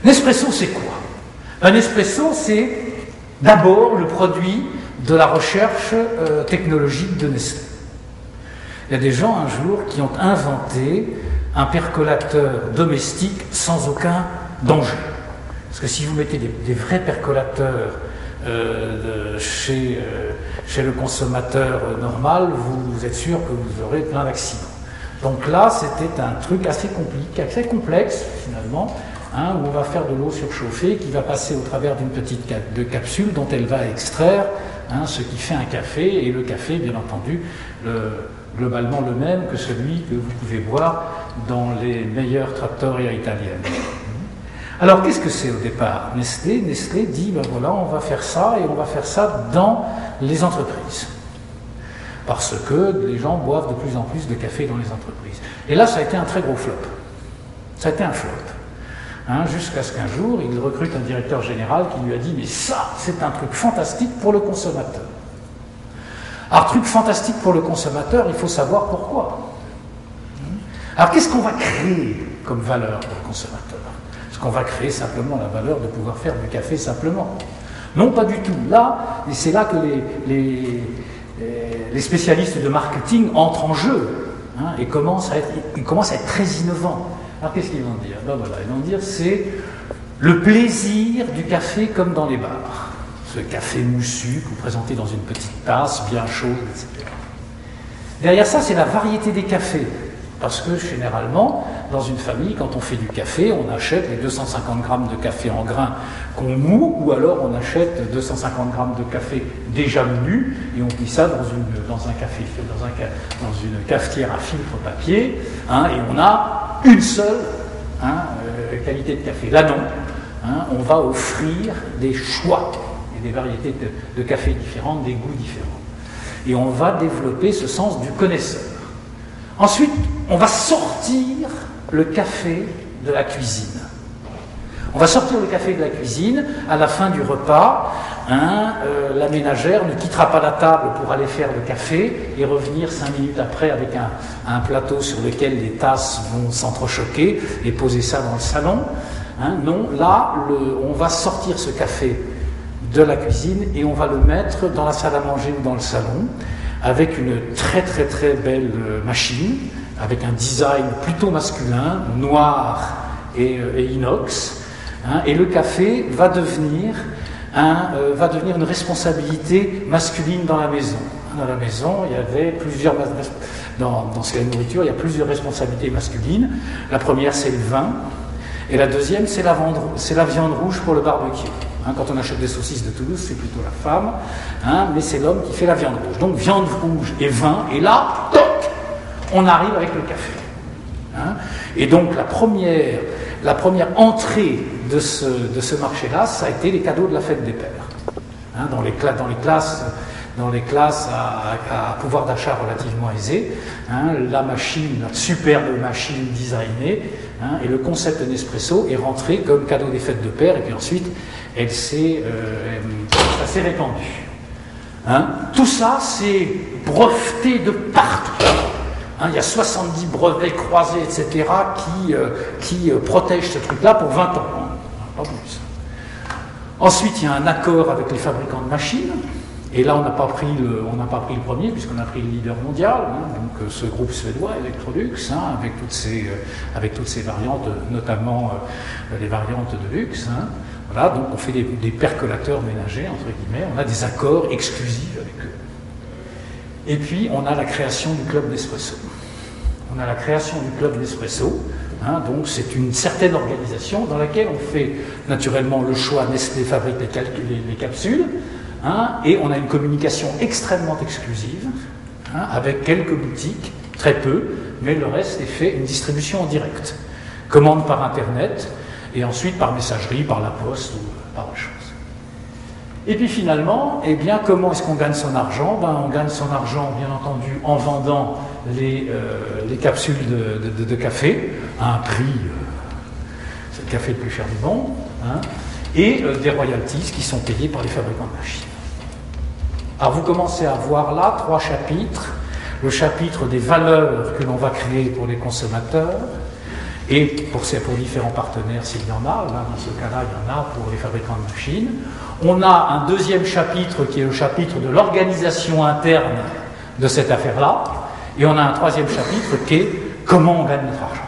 Nespresso, c'est quoi? Un Nespresso, c'est d'abord le produit de la recherche technologique de Nestlé. Il y a des gens un jour qui ont inventé un percolateur domestique sans aucun danger. Parce que si vous mettez des vrais percolateurs chez le consommateur normal, vous êtes sûr que vous aurez plein d'accidents. Donc là, c'était un truc assez compliqué, assez complexe finalement, où on va faire de l'eau surchauffée qui va passer au travers d'une petite capsule dont elle va extraire ce qui fait un café, et le café, bien entendu, globalement le même que celui que vous pouvez boire dans les meilleures trattoria italiennes. Alors, qu'est-ce que c'est au départ? Nestlé dit, ben voilà, on va faire ça, et on va faire ça dans les entreprises. Parce que les gens boivent de plus en plus de café dans les entreprises. Et là, ça a été un très gros flop. Ça a été un flop. Jusqu'à ce qu'un jour, il recrute un directeur général qui lui a dit « Mais ça, c'est un truc fantastique pour le consommateur. » Alors, truc fantastique pour le consommateur, il faut savoir pourquoi. Alors, qu'est-ce qu'on va créer comme valeur pour le consommateur? Est-ce qu'on va créer simplement la valeur de pouvoir faire du café simplement? Non, pas du tout. Là, et c'est là que les spécialistes de marketing entrent en jeu et commencent à être très innovants. Alors qu'est-ce qu'ils vont dire? Ben voilà, ils vont dire c'est le plaisir du café comme dans les bars. Ce café moussu que vous présentez dans une petite tasse bien chaude, etc. Derrière ça, c'est la variété des cafés. Parce que généralement, dans une famille, quand on fait du café, on achète les 250 grammes de café en grains qu'on moud, ou alors on achète 250 grammes de café déjà moulu, et on plie ça dans une cafetière à filtre papier, et on a une seule qualité de café. Là non, on va offrir des choix et des variétés de café différentes, des goûts différents. Et on va développer ce sens du connaisseur. Ensuite, on va sortir le café de la cuisine. On va sortir le café de la cuisine à la fin du repas. La ménagère ne quittera pas la table pour aller faire le café et revenir 5 minutes après avec un plateau sur lequel les tasses vont s'entrechoquer et poser ça dans le salon. Non, là, on va sortir ce café de la cuisine et on va le mettre dans la salle à manger ou dans le salon avec une très très très belle machine, avec un design plutôt masculin, noir et inox, et le café va devenir une responsabilité masculine dans la maison. Dans la maison, il y avait plusieurs dans la nourriture, il y a plusieurs responsabilités masculines. La première, c'est le vin, et la deuxième, c'est la viande rouge pour le barbecue. Quand on achète des saucisses de Toulouse, c'est plutôt la femme, mais c'est l'homme qui fait la viande rouge. Donc viande rouge et vin, et là, toc, on arrive avec le café. Et donc la première entrée de ce marché-là, ça a été les cadeaux de la fête des pères. Dans les classes à pouvoir d'achat relativement aisé, la superbe machine designée, et le concept de Nespresso est rentré comme cadeau des fêtes de pères, et puis ensuite ça s'est répandu. Tout ça, c'est breveté de partout. Il y a 70 brevets croisés, etc., qui protègent ce truc-là pour 20 ans. Pas plus. Ensuite, il y a un accord avec les fabricants de machines. Et là, on n'a pas pris le premier, puisqu'on a pris le leader mondial, donc ce groupe suédois, Electrolux, avec toutes ces variantes, notamment les variantes de luxe. Voilà, donc on fait des percolateurs ménagers, entre guillemets, on a des accords exclusifs avec eux. Et puis, on a la création du club Nespresso. On a la création du club Nespresso, donc c'est une certaine organisation dans laquelle on fait naturellement le choix, Nestlé fabrique les capsules, et on a une communication extrêmement exclusive, avec quelques boutiques, très peu, mais le reste est fait une distribution en direct. Commande par Internet, et ensuite par messagerie, par la poste ou par autre chose. Et puis finalement, comment est-ce qu'on gagne son argent? On gagne son argent, bien entendu, en vendant les capsules de café à un prix, c'est le café le plus cher du monde, et des royalties qui sont payées par les fabricants de machines. Alors vous commencez à voir là 3 chapitres. Le chapitre des valeurs que l'on va créer pour les consommateurs. et pour différents partenaires s'il y en a, là dans ce cas-là il y en a pour les fabricants de machines. On a un deuxième chapitre qui est le chapitre de l'organisation interne de cette affaire-là, et on a un troisième chapitre qui est comment on gagne notre argent.